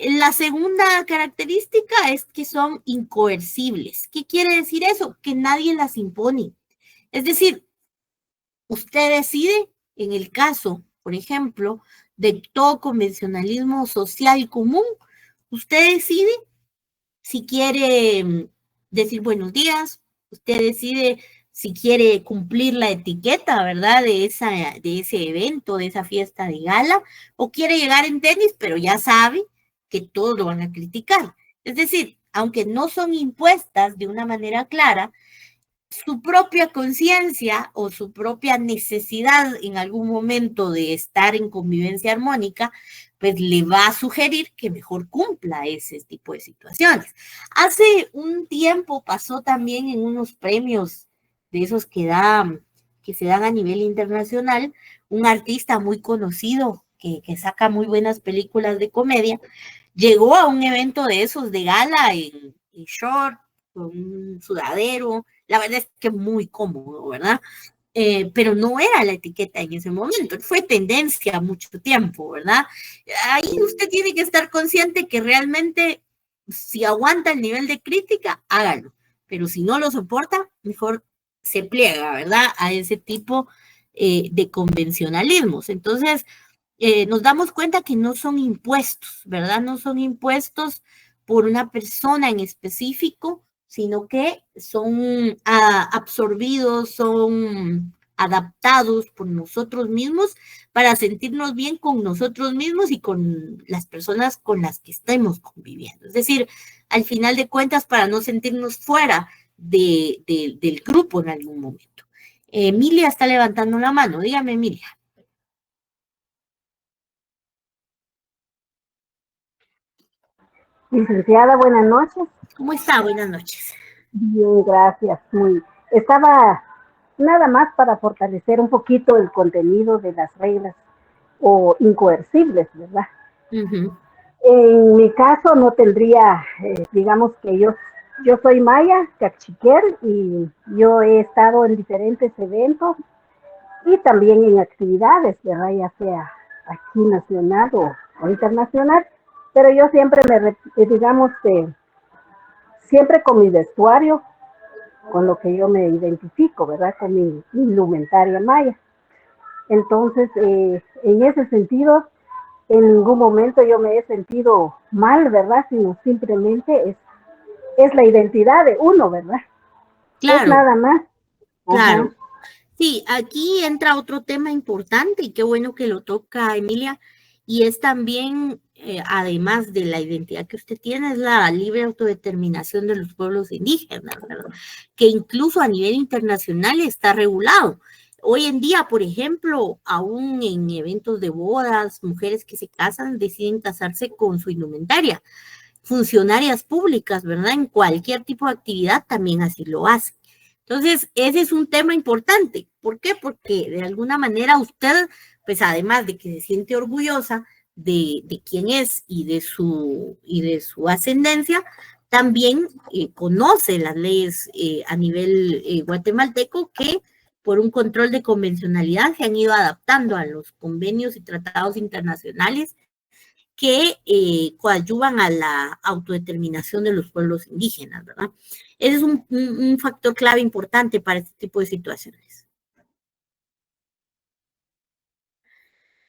la segunda característica es que son incoercibles. ¿Qué quiere decir eso? Que nadie las impone. Es decir, usted decide, en el caso, por ejemplo, de todo convencionalismo social común, usted decide si quiere decir buenos días, usted decide si quiere cumplir la etiqueta, ¿verdad? De ese evento, de esa fiesta de gala, o quiere llegar en tenis, pero ya sabe que todos lo van a criticar. Es decir, aunque no son impuestas de una manera clara, su propia conciencia o su propia necesidad en algún momento de estar en convivencia armónica, pues le va a sugerir que mejor cumpla ese tipo de situaciones. Hace un tiempo pasó también en unos premios de esos que se dan a nivel internacional, un artista muy conocido que saca muy buenas películas de comedia, llegó a un evento de esos de gala en short, con un sudadero, la verdad es que muy cómodo, ¿verdad? Pero no era la etiqueta en ese momento, fue tendencia mucho tiempo, ¿verdad? Ahí usted tiene que estar consciente que realmente si aguanta el nivel de crítica, hágalo, pero si no lo soporta, mejor se pliega, ¿verdad? A ese tipo de convencionalismos. Entonces, nos damos cuenta que no son impuestos, ¿verdad? No son impuestos por una persona en específico, sino que son absorbidos, son adaptados por nosotros mismos para sentirnos bien con nosotros mismos y con las personas con las que estemos conviviendo. Es decir, al final de cuentas, para no sentirnos fuera del grupo en algún momento. Emilia está levantando la mano. Dígame, Emilia. Licenciada, buenas noches. ¿Cómo está? Buenas noches. Bien, gracias. Estaba nada más para fortalecer un poquito el contenido de las reglas o incoercibles, ¿verdad? En mi caso no tendría, digamos que yo soy Maya Cachiquer y yo he estado en diferentes eventos y también en actividades, ¿verdad? Ya sea aquí nacional o internacional. Pero yo siempre siempre con mi vestuario, con lo que yo me identifico, ¿verdad? Con mi indumentaria maya. Entonces, en ese sentido, en ningún momento yo me he sentido mal, ¿verdad? Sino simplemente es la identidad de uno, ¿verdad? Claro. Es nada más. Claro. Ajá. Sí, aquí entra otro tema importante y qué bueno que lo toca Emilia, y es también, además de la identidad que usted tiene, es la libre autodeterminación de los pueblos indígenas, ¿verdad? Que incluso a nivel internacional está regulado. Hoy en día, por ejemplo, aún en eventos de bodas, mujeres que se casan deciden casarse con su indumentaria. funcionarias públicas, ¿verdad? En cualquier tipo de actividad también así lo hacen. Entonces, ese es un tema importante. ¿Por qué? Porque de alguna manera usted, pues además de que se siente orgullosa de quién es y de su ascendencia, también conoce las leyes a nivel guatemalteco que por un control de convencionalidad se han ido adaptando a los convenios y tratados internacionales que coadyuvan a la autodeterminación de los pueblos indígenas, ¿verdad? Ese es un factor clave importante para este tipo de situaciones.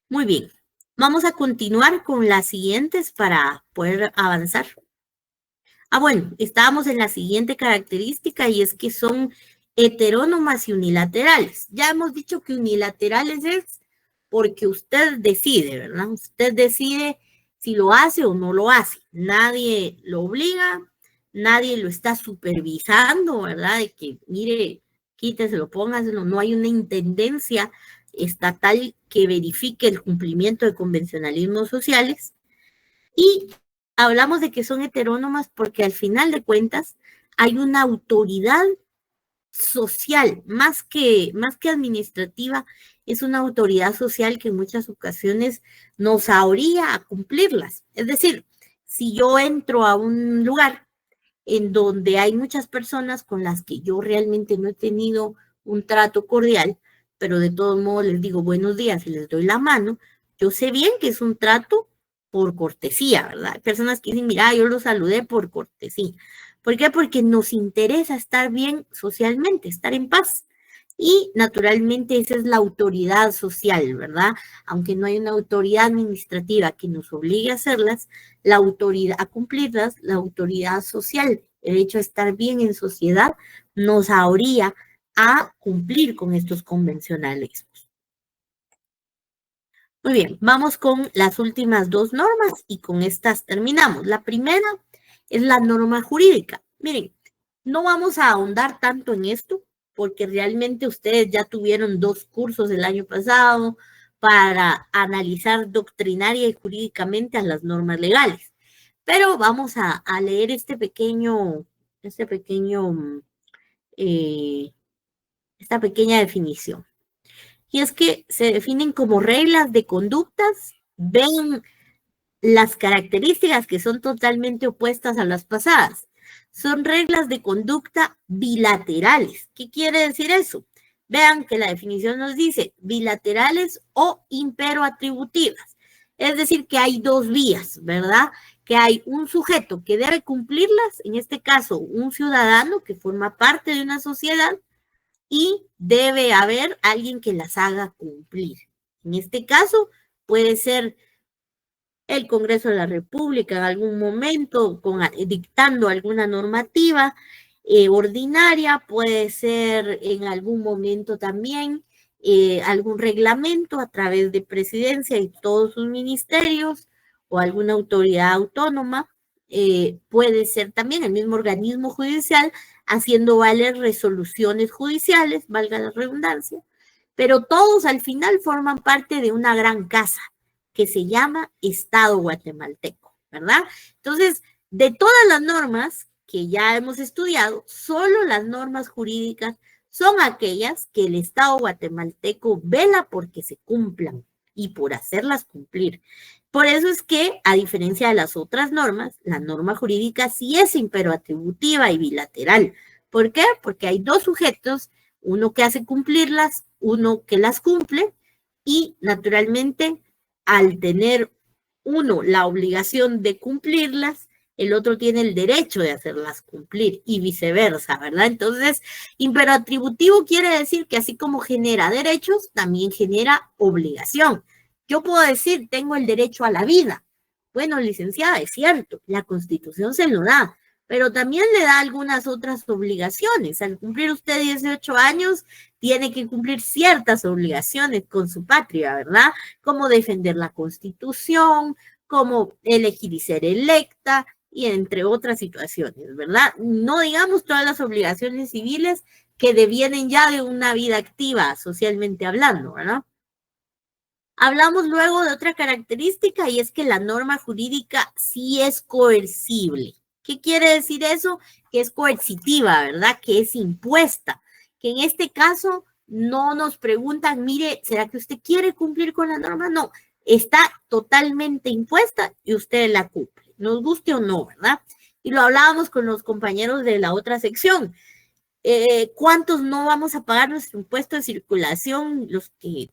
Muy bien, vamos a continuar con las siguientes para poder avanzar. Bueno, estábamos en la siguiente característica y es que son heterónomas y unilaterales. Ya hemos dicho que unilaterales es porque usted decide, ¿verdad? Usted decide si lo hace o no lo hace. Nadie lo obliga, nadie lo está supervisando, ¿verdad? De que, mire, quíteselo, póngaselo. No hay una intendencia estatal que verifique el cumplimiento de convencionalismos sociales. Y hablamos de que son heterónomas porque al final de cuentas hay una autoridad social, más que administrativa, es una autoridad social que en muchas ocasiones nos obliga a cumplirlas. Es decir, si yo entro a un lugar en donde hay muchas personas con las que yo realmente no he tenido un trato cordial, pero de todos modos les digo buenos días y les doy la mano, yo sé bien que es un trato por cortesía, ¿verdad? Hay personas que dicen, mira, yo los saludé por cortesía. ¿Por qué? Porque nos interesa estar bien socialmente, estar en paz. Y naturalmente esa es la autoridad social, ¿verdad? Aunque no hay una autoridad administrativa que nos obligue a hacerlas, la autoridad a cumplirlas, la autoridad social, el hecho de estar bien en sociedad, nos obliga a cumplir con estos convencionalismos. Muy bien, vamos con las últimas dos normas y con estas terminamos. La primera es la norma jurídica. Miren, no vamos a ahondar tanto en esto porque realmente ustedes ya tuvieron 2 cursos el año pasado para analizar doctrinaria y jurídicamente a las normas legales. Pero vamos a leer esta pequeña definición. Y es que se definen como reglas de conductas, ven las características que son totalmente opuestas a las pasadas. Son reglas de conducta bilaterales. ¿Qué quiere decir eso? Vean que la definición nos dice bilaterales o imperoatributivas. Es decir, que hay 2 vías, ¿verdad? Que hay un sujeto que debe cumplirlas, en este caso un ciudadano que forma parte de una sociedad, y debe haber alguien que las haga cumplir. En este caso puede ser el Congreso de la República en algún momento dictando alguna normativa ordinaria, puede ser en algún momento también algún reglamento a través de presidencia y todos sus ministerios o alguna autoridad autónoma, puede ser también el mismo organismo judicial haciendo valer resoluciones judiciales, valga la redundancia, pero todos al final forman parte de una gran casa que se llama Estado guatemalteco, ¿verdad? Entonces, de todas las normas que ya hemos estudiado, solo las normas jurídicas son aquellas que el Estado guatemalteco vela porque se cumplan y por hacerlas cumplir. Por eso es que, a diferencia de las otras normas, la norma jurídica sí es imperoatributiva y bilateral. ¿Por qué? Porque hay 2 sujetos, uno que hace cumplirlas, uno que las cumple, y naturalmente, al tener uno la obligación de cumplirlas, el otro tiene el derecho de hacerlas cumplir y viceversa, ¿verdad? Entonces, imperoatributivo quiere decir que así como genera derechos, también genera obligación. Yo puedo decir, tengo el derecho a la vida. Bueno, licenciada, es cierto, la Constitución se lo da, pero también le da algunas otras obligaciones. Al cumplir usted 18 años, tiene que cumplir ciertas obligaciones con su patria, ¿verdad? Como defender la Constitución, como elegir y ser electa, y entre otras situaciones, ¿verdad? No digamos todas las obligaciones civiles que devienen ya de una vida activa, socialmente hablando, ¿verdad? Hablamos luego de otra característica y es que la norma jurídica sí es coercible. ¿Qué quiere decir eso? Que es coercitiva, ¿verdad? Que es impuesta. Que en este caso no nos preguntan, mire, ¿será que usted quiere cumplir con la norma? No, está totalmente impuesta y usted la cumple, nos guste o no, ¿verdad? Y lo hablábamos con los compañeros de la otra sección. ¿Cuántos no vamos a pagar nuestro impuesto de circulación? Los que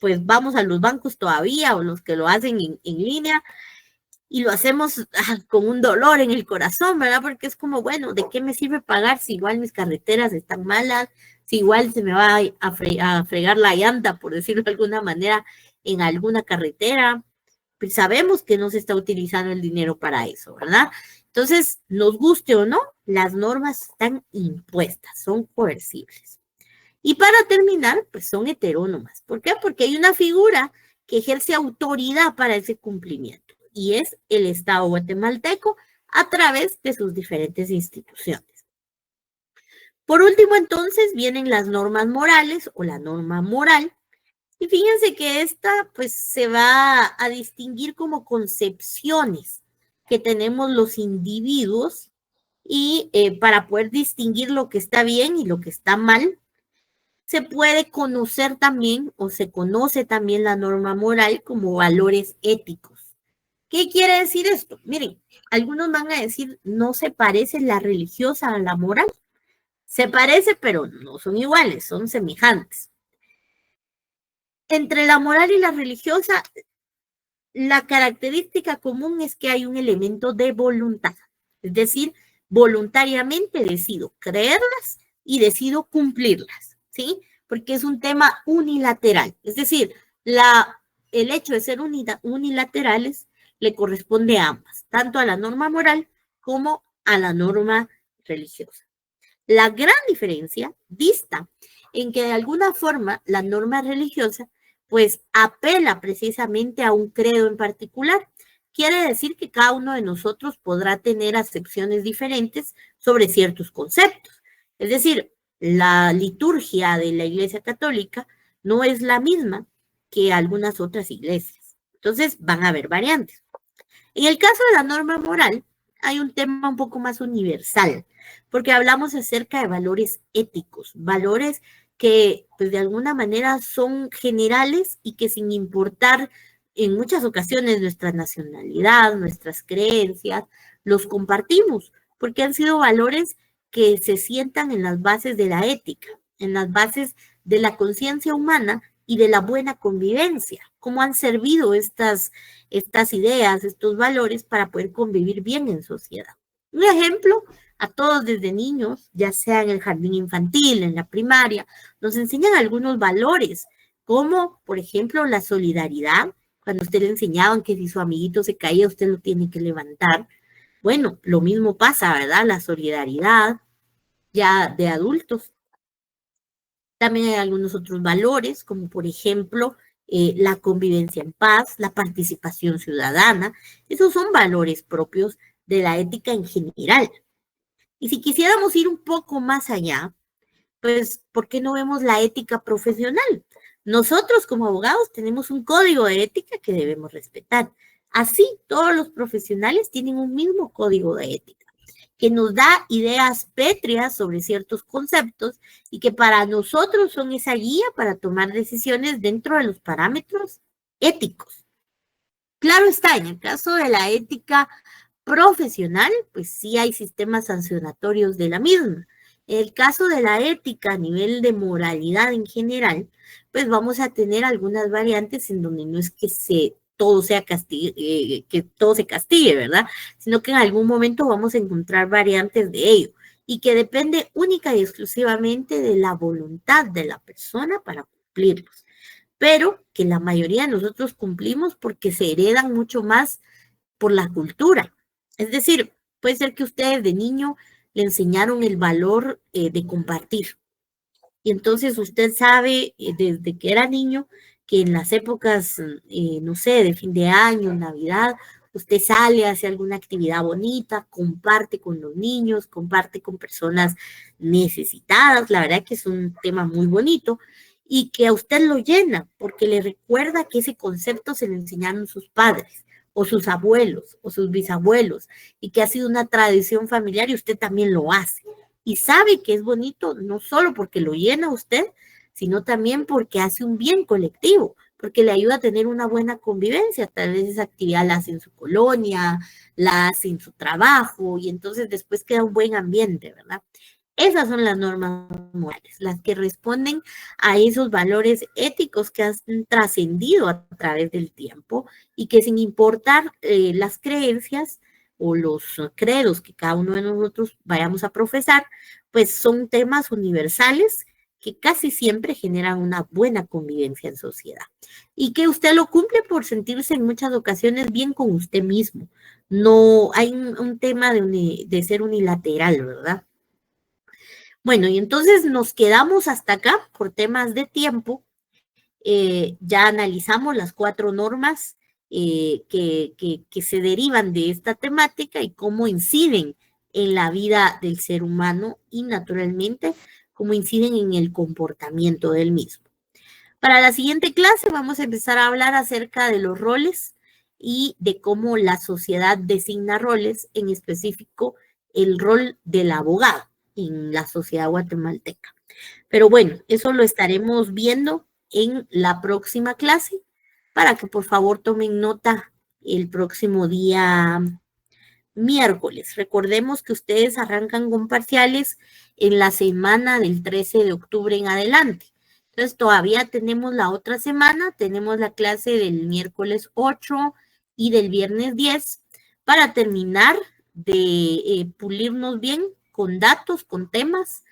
pues vamos a los bancos todavía o los que lo hacen en línea y lo hacemos con un dolor en el corazón, ¿verdad? Porque es como, bueno, ¿de qué me sirve pagar si igual mis carreteras están malas, si igual se me va a fregar la llanta, por decirlo de alguna manera, en alguna carretera? Pues sabemos que no se está utilizando el dinero para eso, ¿verdad? Entonces, nos guste o no, las normas están impuestas, son coercibles. Y para terminar, pues son heterónomas. ¿Por qué? Porque hay una figura que ejerce autoridad para ese cumplimiento y es el Estado guatemalteco a través de sus diferentes instituciones. Por último, entonces, vienen las normas morales o la norma moral. Y fíjense que esta pues se va a distinguir como concepciones que tenemos los individuos y para poder distinguir lo que está bien y lo que está mal, se puede conocer también o se conoce también la norma moral como valores éticos. ¿Qué quiere decir esto? Miren, algunos van a decir, no se parece la religiosa a la moral. Se parece, pero no son iguales, son semejantes. Entre la moral y la religiosa, la característica común es que hay un elemento de voluntad. Es decir, voluntariamente decido creerlas y decido cumplirlas, ¿sí? Porque es un tema unilateral. Es decir, el hecho de ser unilaterales le corresponde a ambas, tanto a la norma moral como a la norma religiosa. La gran diferencia dista en que de alguna forma la norma religiosa pues apela precisamente a un credo en particular. Quiere decir que cada uno de nosotros podrá tener acepciones diferentes sobre ciertos conceptos. Es decir, la liturgia de la Iglesia Católica no es la misma que algunas otras iglesias. Entonces van a haber variantes. En el caso de la norma moral, hay un tema un poco más universal, porque hablamos acerca de valores éticos, valores que pues de alguna manera son generales y que sin importar en muchas ocasiones nuestra nacionalidad, nuestras creencias, los compartimos, porque han sido valores que se sientan en las bases de la ética, en las bases de la conciencia humana y de la buena convivencia. ¿Cómo han servido estas ideas, estos valores para poder convivir bien en sociedad? Un ejemplo, a todos desde niños, ya sea en el jardín infantil, en la primaria, nos enseñan algunos valores, como por ejemplo la solidaridad. Cuando usted le enseñaban que si su amiguito se caía, usted lo tiene que levantar. Bueno, lo mismo pasa, ¿verdad? La solidaridad ya de adultos. También hay algunos otros valores, como por ejemplo la convivencia en paz, la participación ciudadana. Esos son valores propios de la ética en general. Y si quisiéramos ir un poco más allá, pues, ¿por qué no vemos la ética profesional? Nosotros como abogados tenemos un código de ética que debemos respetar. Así, todos los profesionales tienen un mismo código de ética que nos da ideas pétreas sobre ciertos conceptos y que para nosotros son esa guía para tomar decisiones dentro de los parámetros éticos. Claro está, en el caso de la ética profesional, pues sí hay sistemas sancionatorios de la misma. En el caso de la ética a nivel de moralidad en general, pues vamos a tener algunas variantes en donde no es que todo se castigue, ¿verdad? Sino que en algún momento vamos a encontrar variantes de ello y que depende única y exclusivamente de la voluntad de la persona para cumplirlos. Pero que la mayoría de nosotros cumplimos porque se heredan mucho más por la cultura. Es decir, puede ser que ustedes de niño le enseñaron el valor de compartir. Y entonces usted sabe desde que era niño que en las épocas, no sé, de fin de año, Navidad, usted sale, hace alguna actividad bonita, comparte con los niños, comparte con personas necesitadas. La verdad que es un tema muy bonito. y que a usted lo llena porque le recuerda que ese concepto se le enseñaron sus padres o sus abuelos o sus bisabuelos y que ha sido una tradición familiar y usted también lo hace. Y sabe que es bonito no solo porque lo llena a usted, sino también porque hace un bien colectivo, porque le ayuda a tener una buena convivencia. Tal vez esa actividad la hace en su colonia, la hace en su trabajo y entonces después queda un buen ambiente, ¿verdad? Esas son las normas morales, las que responden a esos valores éticos que han trascendido a través del tiempo y que sin importar las creencias o los credos que cada uno de nosotros vayamos a profesar, pues son temas universales que casi siempre generan una buena convivencia en sociedad y que usted lo cumple por sentirse en muchas ocasiones bien con usted mismo. No hay un tema de ser unilateral, ¿verdad? Bueno, y entonces nos quedamos hasta acá por temas de tiempo. Ya analizamos las 4 normas que se derivan de esta temática y cómo inciden en la vida del ser humano y naturalmente cómo inciden en el comportamiento del mismo. Para la siguiente clase vamos a empezar a hablar acerca de los roles y de cómo la sociedad designa roles, en específico el rol del abogado en la sociedad guatemalteca. Pero bueno, eso lo estaremos viendo en la próxima clase para que por favor tomen nota el próximo día miércoles. Recordemos que ustedes arrancan con parciales en la semana del 13 de octubre en adelante. Entonces todavía tenemos la otra semana, tenemos la clase del miércoles 8 y del viernes 10 para terminar de pulirnos bien con datos, con temas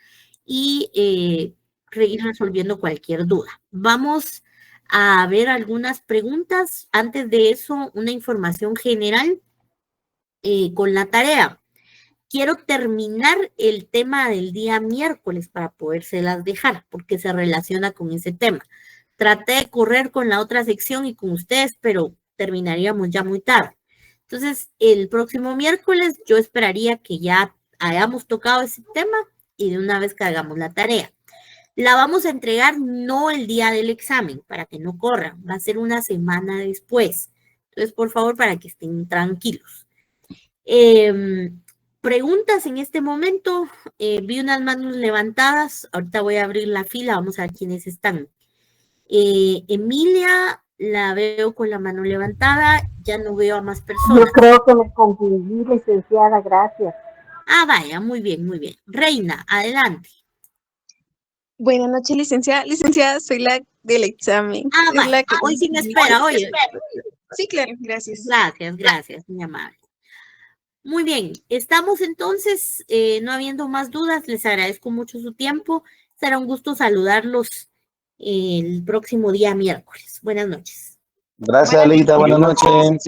y ir resolviendo cualquier duda. Vamos a ver algunas preguntas. Antes de eso, una información general con la tarea. Quiero terminar el tema del día miércoles para podérselas dejar, porque se relaciona con ese tema. Traté de correr con la otra sección y con ustedes, pero terminaríamos ya muy tarde. Entonces, el próximo miércoles yo esperaría que ya hayamos tocado ese tema y de una vez que hagamos la tarea. La vamos a entregar no el día del examen, para que no corran, va a ser una semana después. Entonces, por favor, para que estén tranquilos. Preguntas en este momento, vi unas manos levantadas, ahorita voy a abrir la fila, vamos a ver quiénes están. Emilia, la veo con la mano levantada, ya no veo a más personas. Yo creo que me confundí, licenciada, gracias. Ah, vaya, muy bien, muy bien. Reina, adelante. Buenas noches, licenciada. Licenciada, soy la del examen. Ah, vaya, hoy sí me espera, oye. Sí, claro, gracias. Gracias, mi amable. Muy bien, estamos entonces, no habiendo más dudas, les agradezco mucho su tiempo. Será un gusto saludarlos el próximo día miércoles. Buenas noches. Gracias, Alita. Buenas noches.